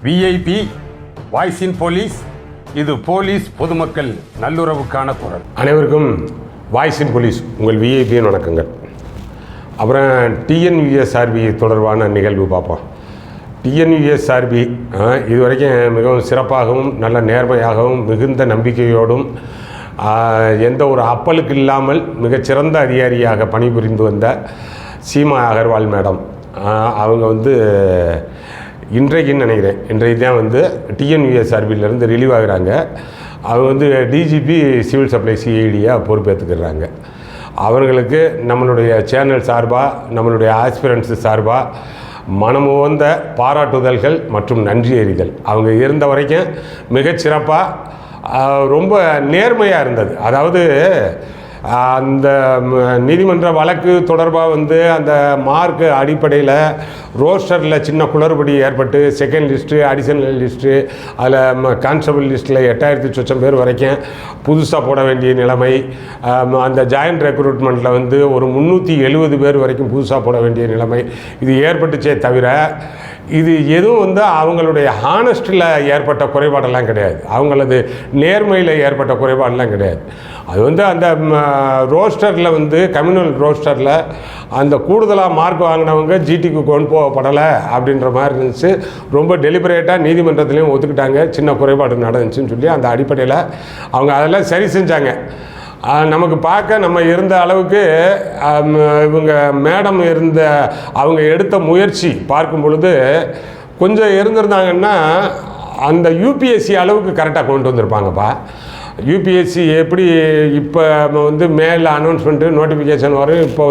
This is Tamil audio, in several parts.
விஐபி வாய்ஸ் இன் போலீஸ். இது போலீஸ் பொதுமக்கள் நல்லுறவுக்கான குரல். அனைவருக்கும் வாய்ஸ் இன் போலீஸ் உங்கள் விஐபியின் வணக்கங்கள். அப்புறம் டிஎன்யூஎஸ்ஆர்பி தொடர்பான நிகழ்வு பார்ப்போம். டிஎன்யூஎஸ்ஆர்பி இதுவரைக்கும் மிகவும் சிறப்பாகவும் நல்ல நேர்மையாகவும் மிகுந்த நம்பிக்கையோடும் எந்த ஒரு அப்பலுக்கு இல்லாமல் மிகச்சிறந்த அதிகாரியாக பணிபுரிந்து வந்த சீமா அகர்வால் மேடம் அவங்க இன்றைக்குன்னு நினைக்கிறேன், இன்றைக்கு தான் டிஎன்யூஎஸ்ஆர்பியிலேருந்து ரிலீவ் ஆகுறாங்க. அவங்க டிஜிபி சிவில் சப்ளை சிஐடியாக பொறுப்பேற்றுக்கிறாங்க. அவர்களுக்கு நம்மளுடைய சேனல் சார்பாக, நம்மளுடைய ஆஸ்பிரண்ட்ஸ் சார்பாக மனமுவந்த பாராட்டுதல்கள் மற்றும் நன்றி அறிதல். அவங்க இருந்த வரைக்கும் மிகச்சிறப்பாக ரொம்ப நேர்மையாக இருந்தது. அதாவது அந்த நீதிமன்ற வழக்கு தொடர்பாக அந்த மார்க்கு அடிப்படையில் ரோஸ்டரில் சின்ன குளறுபடி ஏற்பட்டு செகண்ட் லிஸ்ட்டு, அடிஷனல் லிஸ்ட்டு, அதில் கான்ஸ்டபிள் லிஸ்ட்டில் 8000 சொச்சம் பேர் வரைக்கும் புதுசாக போட வேண்டிய நிலைமை, அந்த ஜாயின்ட் ரெக்ரூட்மெண்ட்டில் ஒரு 370 பேர் வரைக்கும் புதுசாக போட வேண்டிய நிலைமை இது ஏற்பட்டுச்சே தவிர இது எதுவும் அவங்களுடைய ஹானஸ்டில் ஏற்பட்ட குறைபாடெல்லாம் கிடையாது. அவங்களது நேர்மையில் ஏற்பட்ட குறைபாடெல்லாம் கிடையாது. அது அந்த ரோஸ்டரில் கம்யூனல் ரோஸ்டரில் அந்த கூடுதலாக மார்க் வாங்கினவங்க ஜிடிக்கு கொண்டு போகப்படலை அப்படின்ற மாதிரி இருந்துச்சு. ரொம்ப டெலிபரேட்டாக நீதிமன்றத்துலேயும் ஒத்துக்கிட்டாங்க சின்ன குறைபாடு நடந்துச்சுன்னு சொல்லி. அந்த அடிப்படையில் அவங்க அதெல்லாம் சரி செஞ்சாங்க. நமக்கு பார்க்க நம்ம இருந்த அளவுக்கு இவங்க மேடம் அவங்க எடுத்த முயற்சி பார்க்கும் பொழுது கொஞ்சம் இருந்திருந்தாங்கன்னா அந்த யூபிஎஸ்சி அளவுக்கு கரெக்டாக கொண்டு வந்திருப்பாங்கப்பா. யூபிஎஸ்சி எப்படி இப்போ மேல் அனௌன்ஸ்மெண்ட்டு நோட்டிஃபிகேஷன் வரும், இப்போ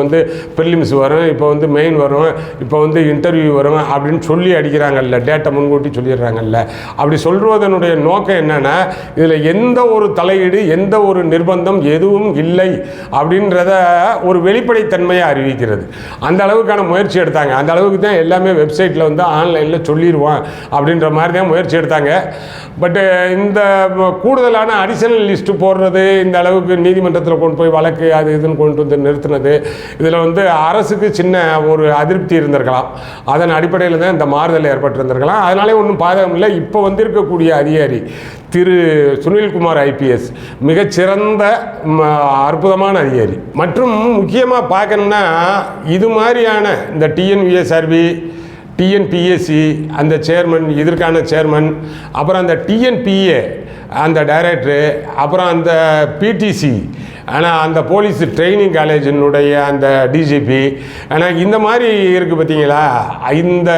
ப்ரிலிம்ஸ் வரும், இப்போ மெயின் வரும், இப்போ இன்டர்வியூ வரும் அப்படின்னு சொல்லி அடிக்கிறாங்கல்ல, டேட்டை முன்கூட்டி சொல்லிடுறாங்கல்ல. அப்படி சொல்வதனுடைய நோக்கம் என்னென்னா இதில் எந்த ஒரு தலையீடு, எந்த ஒரு நிர்பந்தம் எதுவும் இல்லை அப்படின்றத ஒரு வெளிப்படைத்தன்மையை அறிவிக்கிறது. அந்த அளவுக்கான முயற்சி எடுத்தாங்க. அந்த அளவுக்கு தான் எல்லாமே வெப்சைட்டில் ஆன்லைனில் சொல்லிடுவோம் அப்படின்ற மாதிரி தான் முயற்சி எடுத்தாங்க. பட்டு இந்த கூடுதலான அடிஷனல் லிஸ்ட்டு போடுறது, இந்த அளவுக்கு நீதிமன்றத்தில் கொண்டு போய் வழக்கு அது இதுன்னு கொண்டு நிறுத்தினது, இதில் அரசுக்கு சின்ன ஒரு அதிருப்தி இருந்திருக்கலாம். அதன் அடிப்படையில் தான் இந்த மாறுதல் ஏற்பட்டிருந்திருக்கலாம். அதனாலே ஒன்றும் பாதகம் இல்லை. இப்போ இருக்கக்கூடிய அதிகாரி திரு சுனில்குமார் ஐபிஎஸ் மிகச்சிறந்த அற்புதமான அதிகாரி. மற்றும் முக்கியமாக பார்க்கணும்னா இது மாதிரியான இந்த டிஎன்யூஎஸ்ஆர்பி, டிஎன்பிஎஸ்சி அந்த சேர்மன், இதற்கான சேர்மன், அப்புறம் அந்த டிஎன்பிஏ அந்த டைரக்டரு, அப்புறம் அந்த பிடிசி, ஆனால் அந்த போலீஸ் ட்ரைனிங் காலேஜினுடைய அந்த டிஜிபி, ஆனால் இந்த மாதிரி இருக்குது பார்த்தீங்களா. இந்த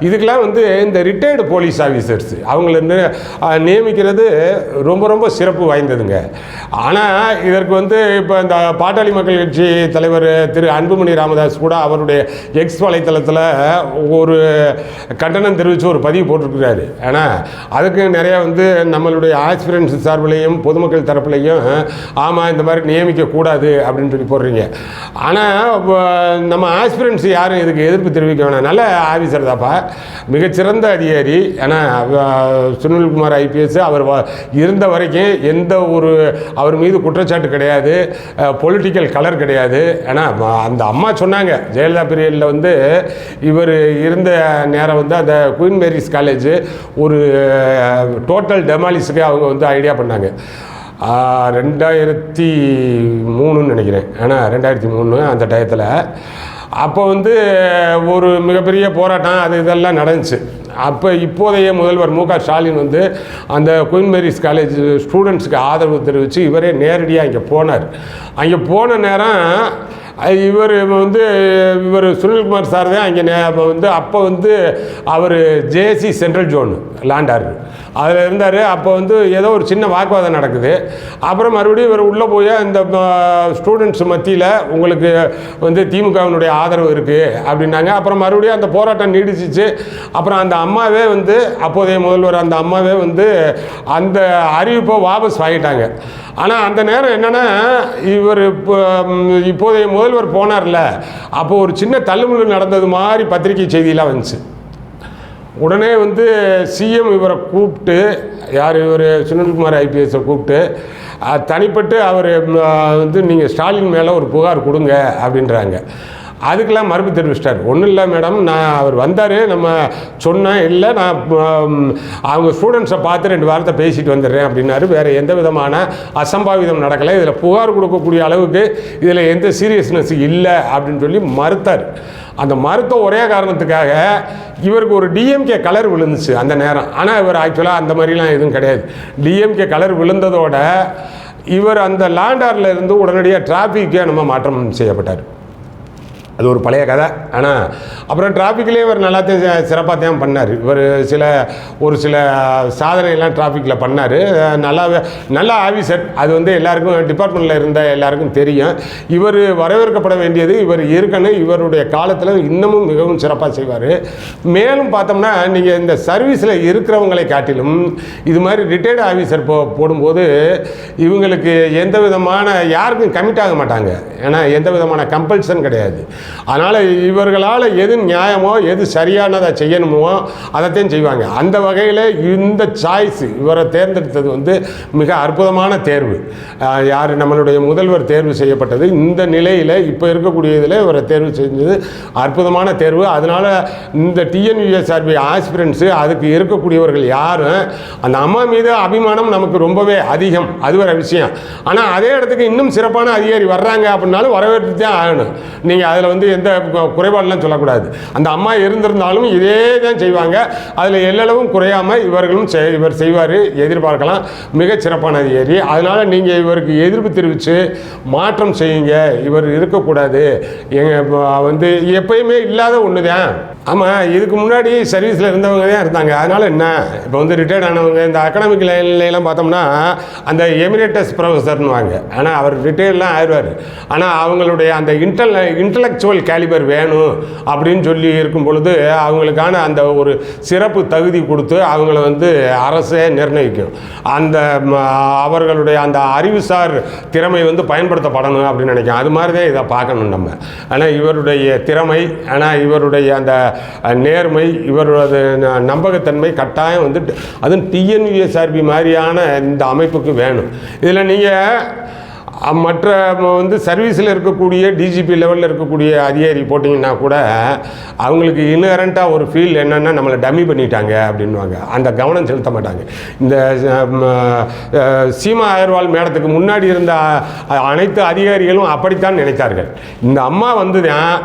இதுக்கெல்லாம் இந்த ரிட்டையர்டு போலீஸ் ஆஃபீஸர்ஸ் அவங்கள நியமிக்கிறது ரொம்ப ரொம்ப சிறப்பு வாய்ந்ததுங்க. ஆனால் இதற்கு இப்போ இந்த பாட்டாளி மக்கள் கட்சி தலைவர் திரு அன்புமணி ராமதாஸ் கூட அவருடைய எக்ஸ் வலைத்தளத்தில் ஒரு கண்டனம் தெரிவித்து ஒரு பதிவு போட்டிருக்கிறாரு. ஆனால் அதுக்கு நிறையா நம்மளுடைய ஆஸ்பிரன்ஸ் சார்பிலையும் பொதுமக்கள் தரப்புலையும் ஆமாம் இந்த மாதிரி நியமிக்கக்கூடாது அப்படின்னு சொல்லி போடுறீங்க. ஆனால் நம்ம ஆஸ்பிரன்ஸ் யாரும் இதுக்கு எதிர்ப்பு தெரிவிக்க வேணாம். நல்ல ஆஃபீஸர் தாப்பா, மிகச்சிறந்த அதிகாரி. ஏன்னா சுனில்குமார் ஐபிஎஸ் அவர் இருந்த வரைக்கும் எந்த ஒரு அவர் மீது குற்றச்சாட்டு கிடையாது, பொலிட்டிக்கல் கலர் கிடையாது. ஏன்னா அந்த அம்மா சொன்னாங்க ஜெயலலிதா பீரியடில் இவர் இருந்த நேரம் அந்த குயின் மேரிஸ் காலேஜ் ஒரு டோட்டல் டெமாலிஸுக்கு அவங்க ஐடியா பண்ணாங்க. 2003 நினைக்கிறேன். ஏன்னா 2003 அந்த டயத்தில் அப்போ ஒரு மிகப்பெரிய போராட்டம் அது இதெல்லாம் நடந்துச்சு. அப்போ இப்போதைய முதல்வர் மு.க. ஸ்டாலின் அந்த குயின் மேரிஸ் காலேஜ் ஸ்டூடெண்ட்ஸுக்கு ஆதரவு தெரிவித்து இவரே நேரடியாக இங்கே போனார். அங்கே போன நேரம் இவர் சுனில்குமார் சார் தான் அங்கே அப்போ அவர் ஜேசி சென்ட்ரல் ஜோன் லேண்டார் அதில் இருந்தார். அப்போ ஏதோ ஒரு சின்ன வாக்குவாதம் நடக்குது. அப்புறம் மறுபடியும் இவர் உள்ளே போய் இந்த ஸ்டூடெண்ட்ஸ் மத்தியில் உங்களுக்கு திமுகவினுடைய ஆதரவு இருக்குது அப்படின்னாங்க. அப்புறம் மறுபடியும் அந்த போராட்டம் நீடிச்சிச்சு. அப்புறம் அந்த அம்மாவே அப்போதைய முதல்வர் அந்த அம்மாவே அந்த அறிவிப்பை வாபஸ் வாங்கிட்டாங்க. ஆனால் அந்த நேரம் என்னென்னா இவர் இப்போதைய முதல்வர் போனார்ல, அப்போ ஒரு சின்ன தள்ளுமுள்ளு நடந்தது மாதிரி பத்திரிகை செய்தியெலாம் வந்துச்சு. உடனே சிஎம் இவரை கூப்பிட்டு, யார் இவர் சுனில்குமார் ஐபிஎஸை கூப்பிட்டு தனிப்பட்டு அவர் நீங்கள் ஸ்டாலின் மேலே ஒரு புகார் கொடுங்க அப்படின்றாங்க. அதுக்கெல்லாம் மறுப்பு தெரிவிச்சிட்டார். ஒன்றும் இல்லை மேடம், நான் அவர் வந்தார், நம்ம சொன்னேன், இல்லை நான் அவங்க ஸ்டூடெண்ட்ஸை பார்த்து 2 வாரத்தை பேசிட்டு வந்துடுறேன் அப்படின்னாரு. வேறு எந்த விதமான அசம்பாவிதம் நடக்கலை, இதில் புகார் கொடுக்கக்கூடிய அளவுக்கு இதில் எந்த சீரியஸ்னஸ் இல்லை அப்படின்னு சொல்லி மறுத்தார். அந்த மறுத்த ஒரே காரணத்துக்காக இவருக்கு ஒரு டிஎம்கே கலர் விழுந்துச்சு அந்த நேரம். ஆனால் இவர் ஆக்சுவலாக அந்த மாதிரிலாம் எதுவும் கிடையாது. டிஎம்கே கலர் விழுந்ததோட இவர் அந்த லேண்டாரில் இருந்து உடனடியாக டிராஃபிக்கே நம்ம மாற்றம் செய்யப்பட்டார். அது ஒரு பழைய கதை. ஆனால் அப்புறம் டிராஃபிக்லேயே இவர் நல்லாத்தையும் சிறப்பாக தான் பண்ணார். இவர் ஒரு சில சாதனையெல்லாம் டிராஃபிக்கில் பண்ணார். நல்ல ஆஃபீஸர். அது வந்து எல்லாருக்கும் டிபார்ட்மெண்ட்டில் இருந்த எல்லாருக்கும் தெரியும். இவர் வரவேற்கப்பட வேண்டியது. இவர் இருக்கணும். இவருடைய காலத்தில் இன்னமும் மிகவும் சிறப்பாக செய்வார். மேலும் பார்த்தோம்னா நீங்கள் இந்த சர்வீஸில் இருக்கிறவங்களை காட்டிலும் இது மாதிரி ரிட்டையர்டு ஆஃபீஸர் போடும்போது இவங்களுக்கு எந்த விதமான யாருக்கும் கமிட் ஆக மாட்டாங்க. ஏன்னா எந்த விதமான கம்பல்ஷன் கிடையாது. அதனால் இவர்களால் எது நியாயமோ எது சரியானதை செய்யணுமோ அதைத்தான் செய்வாங்க. அந்த வகையில் இந்த சாய்ஸ் இவரை தேர்ந்தெடுத்தது வந்து மிக அற்புதமான தேர்வு. யார் நம்மளுடைய முதல்வர் தேர்வு செய்யப்பட்டது இந்த நிலையில் இப்போ இருக்கக்கூடிய இதில் இவரை தேர்வு செஞ்சது அற்புதமான தேர்வு. அதனால் இந்த டிஎன்யூஎஸ்ஆர்பி ஆஸ்பிரன்ஸு அதுக்கு இருக்கக்கூடியவர்கள் யாரும் அந்த அம்மா மீது அபிமானம் நமக்கு ரொம்பவே அதிகம். அது ஒரு விஷயம். ஆனால் அதே இடத்துக்கு இன்னும் சிறப்பான அதிகாரி வர்றாங்க அப்படின்னாலும் வரவேற்று தான் ஆகணும். நீங்கள் அதில் வந்து எந்த குறைபாடுலாம் சொல்லக்கூடாது. அந்த அம்மா இருந்திருந்தாலும் இதே தான் செய்வாங்க. அதில் எல்லளவும் குறையாமல் இவர்களும் இவர் செய்வார், எதிர்பார்க்கலாம். மிகச் சிறப்பான அதிகாரி. அதனால் நீங்கள் இவருக்கு எதிர்ப்பு தெரிவித்து மாற்றம் செய்யுங்க. இவர் இருக்கக்கூடாது. வந்து எப்பயுமே இல்லாத ஒன்று தான். ஆமாம், இதுக்கு முன்னாடி சர்வீஸில் இருந்தவங்க தான் இருந்தாங்க. அதனால் என்ன, இப்போ வந்து ரிட்டையர்ட் ஆனவங்க இந்த அகாடமிக் லைன்லாம் பார்த்தோம்னா அந்த எமிரேட்டஸ் ப்ரொஃபஸர்னு வாங்க. ஆனால் அவர் ரிட்டையர்ட்லாம் ஆயிடுவார். ஆனால் அவங்களுடைய அந்த இன்டலெக்சுவல் கேலிபர் வேணும் அப்படின்னு சொல்லி இருக்கும் பொழுது அவங்களுக்கான அந்த ஒரு சிறப்பு தகுதி கொடுத்து அவங்கள வந்து அரசே நிர்ணயிக்கும். அந்த அவர்களுடைய அந்த அறிவுசார் திறமை வந்து பயன்படுத்தப்படணும் அப்படின்னு நினைக்கும். அது மாதிரி தான் இதை பார்க்கணும் நம்ம. ஆனால் இவருடைய திறமை, ஆனால் இவருடைய அந்த நேர்மை, இவரது நம்பகத்தன்மை கட்டாயம் வந்து அதுவும் டிஎன்யூஎஸ்ஆர்பி மாதிரியான இந்த அமைப்புக்கு வேணும். இதில் நீங்கள் மற்ற வந்து சர்வீஸில் இருக்கக்கூடிய டிஜிபி லெவலில் இருக்கக்கூடிய அதிகாரி போட்டிங்கன்னா கூட அவங்களுக்கு இன்ஹரண்ட்டாக ஒரு ஃபீல் என்னென்னா நம்மளை டம்மி பண்ணிட்டாங்க அப்படின்வாங்க. அந்த கவனம் செலுத்த மாட்டாங்க. இந்த சீமா அகர்வால் மேடத்துக்கு முன்னாடி இருந்த அனைத்து அதிகாரிகளும் அப்படித்தான் நினைத்தார்கள். இந்த அம்மா வந்து தான்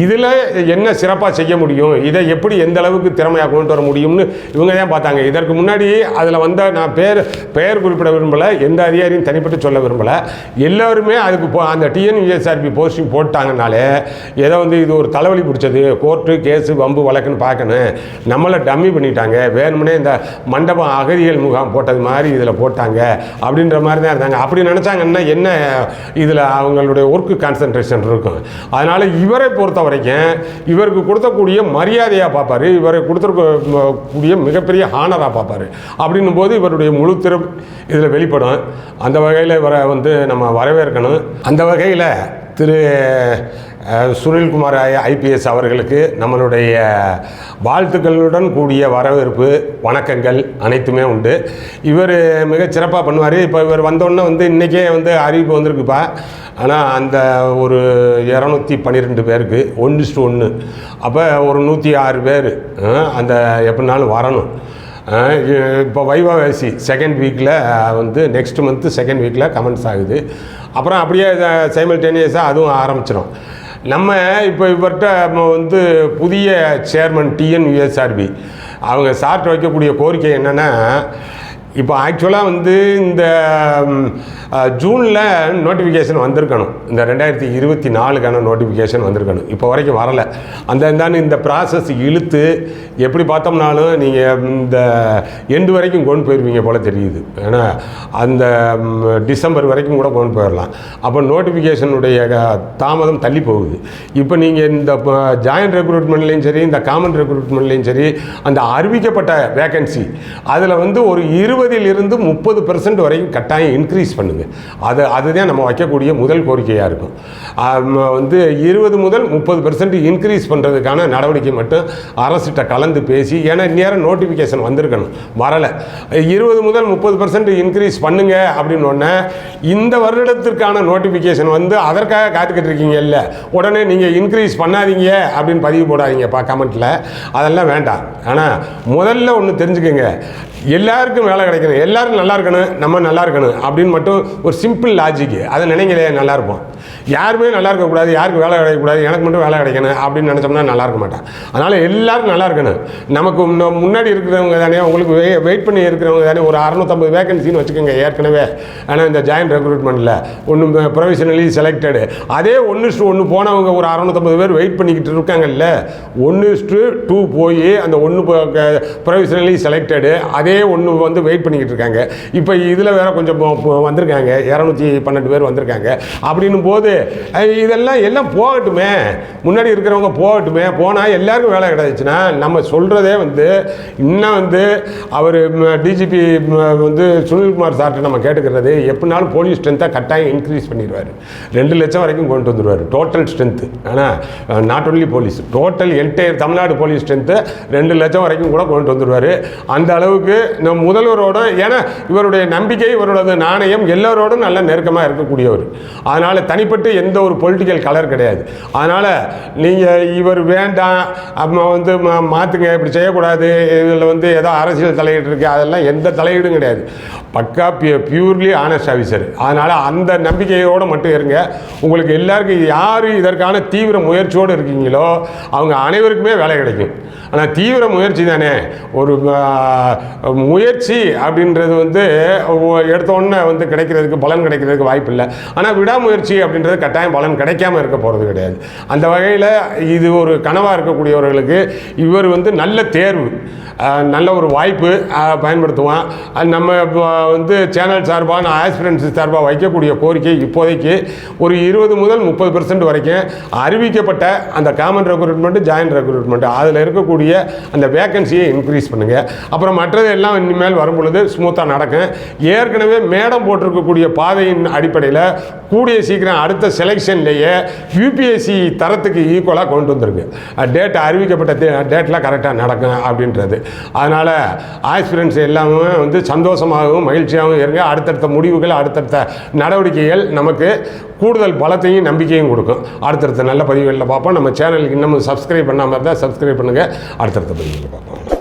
இதில் என்ன சிறப்பாக செய்ய முடியும், இதை எப்படி எந்த அளவுக்கு திறமையாக கொண்டு வர முடியும்னு இவங்க தான் பார்த்தாங்க. இதற்கு முன்னாடி அதில் வந்த நான் பெயர் குறிப்பிட விரும்பலை, எந்த அதிகாரியும் தனிப்பட்டு சொல்ல விரும்பலை. எல்லாருமே அதுக்கு அந்த டிஎன்யூஎஸ்ஆர்பி போஸ்டிங் போட்டாங்கனாலே ஏதோ வந்து இது ஒரு தலைவலி பிடிச்சது, கோர்ட்டு கேஸு வம்பு வழக்குன்னு பார்க்கணும், நம்மளை டம்மி பண்ணிட்டாங்க, வேணும்னே இந்த மண்டபம் அகதிகள் முகாம் போட்டது மாதிரி இதில் போட்டாங்க அப்படின்ற மாதிரி தான் இருந்தாங்க. அப்படி நினச்சாங்கன்னா என்ன, இதில் அவங்களுடைய ஒர்க்கு கான்சன்ட்ரேஷன் இருக்கும். அதனால் இவரை பொறுத்த வரைக்கும் இவருக்கு கொடுத்தக்கூடிய மரியாதையாக பார்ப்பார், இவரை கொடுத்துருக்கக்கூடிய மிகப்பெரிய ஹானராக பார்ப்பார். அப்படின்னும் போது இவருடைய முழு திறமை இதில் வெளிப்படும். அந்த வகையில் இவரை வந்து நம்ம வரவேற்கணும். அந்த வகையில் திரு சுனில்குமார் ஐபிஎஸ் அவர்களுக்கு நம்மளுடைய வாழ்த்துக்களுடன் கூடிய வரவேற்பு, வணக்கங்கள் அனைத்துமே உண்டு. இவர் மிகச்சிறப்பாக பண்ணுவார். இப்போ இவர் வந்தோடனே வந்து இன்றைக்கே வந்து அறிவிப்பு வந்திருக்குப்பா. ஆனால் அந்த ஒரு 212 பேருக்கு 1:1, அப்போ ஒரு 106 பேர் அந்த எப்படினாலும் வரணும். இப்போ வைவாசி செகண்ட் வீக்கில் வந்து நெக்ஸ்ட் மந்த்து செகண்ட் வீக்கில் கமெண்ட்ஸ் ஆகுது. அப்புறம் அப்படியே சைமல்டேனியஸாக அதுவும் ஆரம்பிச்சிடும். நம்ம இப்போ இவர்கிட்ட வந்து புதிய சேர்மன் டிஎன்யூஎஸ்ஆர்பி அவங்க சார்ட் வைக்கக்கூடிய கோரிக்கை என்னென்னா, இப்போ ஆக்சுவலாக வந்து இந்த ஜூனில் நோட்டிஃபிகேஷன் வந்திருக்கணும். இந்த 2024க்கான நோட்டிஃபிகேஷன் வந்திருக்கணும். இப்போ வரைக்கும் வரலை. இந்த ப்ராசஸ் இழுத்து எப்படி பார்த்தோம்னாலும் நீங்கள் இந்த எண்டு வரைக்கும் கொண்டு போயிடுவீங்க போல் தெரியுது. ஏன்னா அந்த டிசம்பர் வரைக்கும் கூட கொண்டு போயிடலாம். அப்போ நோட்டிஃபிகேஷனுடைய தாமதம் தள்ளி போகுது. இப்போ நீங்கள் இந்த ஜாயின்ட் ரெக்ரூட்மெண்ட்லேயும் சரி, இந்த காமன் ரெக்ரூட்மெண்ட்லேயும் சரி, அந்த அறிவிக்கப்பட்ட வேக்கன்சி அதில் வந்து ஒரு 20 20% 30% வரைக்கும் கட்டாயம் இன்க்ரீஸ் பண்ணுங்கள். அதுதான் நம்ம வைக்கக்கூடிய முதல் கோரிக்கையாக இருக்கும். வந்து 20 முதல் 30% இன்க்ரீஸ் பண்ணுறதுக்கான நடவடிக்கை மட்டும் அரசிட்ட கலந்து பேசி, ஏன்னா நேரம் நோட்டிஃபிகேஷன் வந்திருக்கணும், வரலை. 20 முதல் 30% இன்க்ரீஸ் பண்ணுங்க அப்படின்னோடனே இந்த வருடத்திற்கான நோட்டிஃபிகேஷன் வந்து அதற்காக காத்துக்கிட்டு இருக்கீங்க இல்லை, உடனே நீங்கள் இன்க்ரீஸ் பண்ணாதீங்க அப்படின்னு பதிவு போடாதீங்கப்பா கமெண்ட்டில், அதெல்லாம் வேண்டாம். ஆனால் முதல்ல ஒன்று தெரிஞ்சுக்கோங்க, எல்லாருக்கும் வேலை கிடைக்கணும், எல்லாரும் நல்லா இருக்கணும், நம்ம நல்லா இருக்கணும் அப்படின்னு மட்டும் ஒரு சிம்பிள் லாஜிக்கு அதை நினைங்களே, நல்லா இருப்போம். யாருமே நல்லா இருக்கக்கூடாது, யாருக்கும் வேலை கிடைக்கக்கூடாது, எனக்கு மட்டும் வேலை கிடைக்கணும் அப்படின்னு நினச்சோம்னா நல்லா இருக்க மாட்டான். அதனால் எல்லாரும் நல்லா இருக்கணும். நமக்கு முன்னாடி இருக்கிறவங்க தானே, உங்களுக்கு வெயிட் பண்ணி இருக்கிறவங்க தானே, ஒரு 650 வேகன்சின்னு வச்சுக்கோங்க ஏற்கனவே. ஆனால் இந்த ஜாயின்ட் ரெக்ரூட்மெண்ட்டில் ஒன்று ப்ரொவிஷனலி செலக்டடு, அதே 1:1 போனவங்க ஒரு 650 பேர் வெயிட் பண்ணிக்கிட்டு இருக்காங்கல்ல. 1:2 போய் அந்த 1 ப்ரொவிஷனலி செலக்டடு, அதே 1 வந்து வெயிட் பண்ணிக்கிட்டு இருக்காங்க. இப்போ இதில் வேற கொஞ்சம் வந்திருக்காங்க, 212 பேர் வந்திருக்காங்க. அப்படின்னும் போது இதெல்லாம் போகட்டுமே, முன்னாடி இருக்கிறவங்க போகட்டுமே, போனால் எல்லாருக்கும் வேலை கிடைச்சுன்னா நம்ம சொல்கிறதே வந்து இன்னும் வந்து அவர் டிஜிபி வந்து சுனில்குமார் சார்கிட்ட நம்ம கேட்டுக்கிறது, எப்படினாலும் போலீஸ் ஸ்ட்ரென்த்தை கட்டாயம் இன்க்ரீஸ் பண்ணிடுவார். 2 லட்சம் வரைக்கும் கொண்டு வந்துடுவார் டோட்டல் ஸ்ட்ரென்த்து. ஆனால் not only police, total entire Tamil Nadu police strength 2 லட்சம் வரைக்கும் கூட கொண்டு வந்துடுவார். அந்த அளவுக்கு நம்ம முதல்வரோட, ஏன்னா இவருடைய நம்பிக்கை, இவரோட நாணயம் எல்லோரோடும் நல்ல நெருக்கமாக இருக்கக்கூடியவர். அதனால் தனிப்பட்டு எந்த ஒரு பொலிட்டிக்கல் கலர் கிடையாது. அதனால் நீங்கள் இவர் வேண்டாம் வந்து மாற்றுங்க, இப்படி செய்யக்கூடாது, இதில் வந்து ஏதோ அரசியல் தலையீடு இருக்குது, அதெல்லாம் எந்த தலையீடும் கிடையாது. பக்கா பியூர்லி ஆனஸ்ட் ஆஃபீஸர். அதனால் அந்த நம்பிக்கையோடு மட்டும் இருங்க. உங்களுக்கு எல்லாருக்கும் யார் இதற்கான தீவிர முயற்சியோடு இருக்கீங்களோ அவங்க அனைவருக்குமே வேலை கிடைக்கும். ஆனால் தீவிர முயற்சி தானே, ஒரு முயற்சி அப்படின்றது வந்து எடுத்தோடனே வந்து கிடைக்கிறதுக்கு, பலன் கிடைக்கிறதுக்கு வாய்ப்பு இல்லை. ஆனால் விடாமுயற்சி அப்படின்றது கட்டாயம் பலன் கிடைக்காம இருக்க போகிறது கிடையாது. அந்த வகையில் இது ஒரு கனவாக இருக்கக்கூடியவர்களுக்கு இவர் வந்து நல்ல தேர்வு, நல்ல ஒரு வாய்ப்பு பயன்படுத்துவான். நம்ம வந்து சேனல் சார்பாக ஆஸ்பிரன்ஸ் சார்பாக வைக்கக்கூடிய கோரிக்கை இப்போதைக்கு ஒரு 20 முதல் 30% வரைக்கும் அறிவிக்கப்பட்ட அந்த காமன் ரெக்ரூட்மெண்ட், ஜாயின்ட் ரெக்ரூட்மெண்ட், அதில் இருக்கக்கூடிய அந்த வேகன்சியை இன்க்ரீஸ் பண்ணுங்கள். அப்புறம் மற்றது எல்லாம் இனிமேல் வரும் பொழுது ஸ்மூத்தாக நடக்கும். ஏற்கனவே மேடம் போட்டிருக்கக்கூடிய பாதையின் அடிப்படையில் கூடிய சீக்கிரம் அடுத்த செலெக்ஷன்லேயே யூபிஎஸ்சி தரத்துக்கு ஈக்குவலாக கொண்டு வந்துருக்கு. டேட் அறிவிக்கப்பட்ட டேட்டில் கரெக்டாக நடக்கும் அப்படின்றது. அதனால் ஆஸ்பிரன்ஸ் எல்லாமே வந்து சந்தோஷமாகவும் மகிழ்ச்சியாகவும் இருங்க. அடுத்தடுத்த முடிவுகள், அடுத்தடுத்த நடவடிக்கைகள் நமக்கு கூடுதல் பலத்தையும் நம்பிக்கையும் கொடுக்கும். அடுத்தடுத்த நல்ல பதிவுகளில் பார்ப்போம். நம்ம சேனலுக்கு இன்னமும் சப்ஸ்கிரைப் பண்ணாமல் இருந்தால் சப்ஸ்கிரைப் பண்ணுங்கள். அடுத்தடுத்த பதிவுகளில் பார்ப்போம்.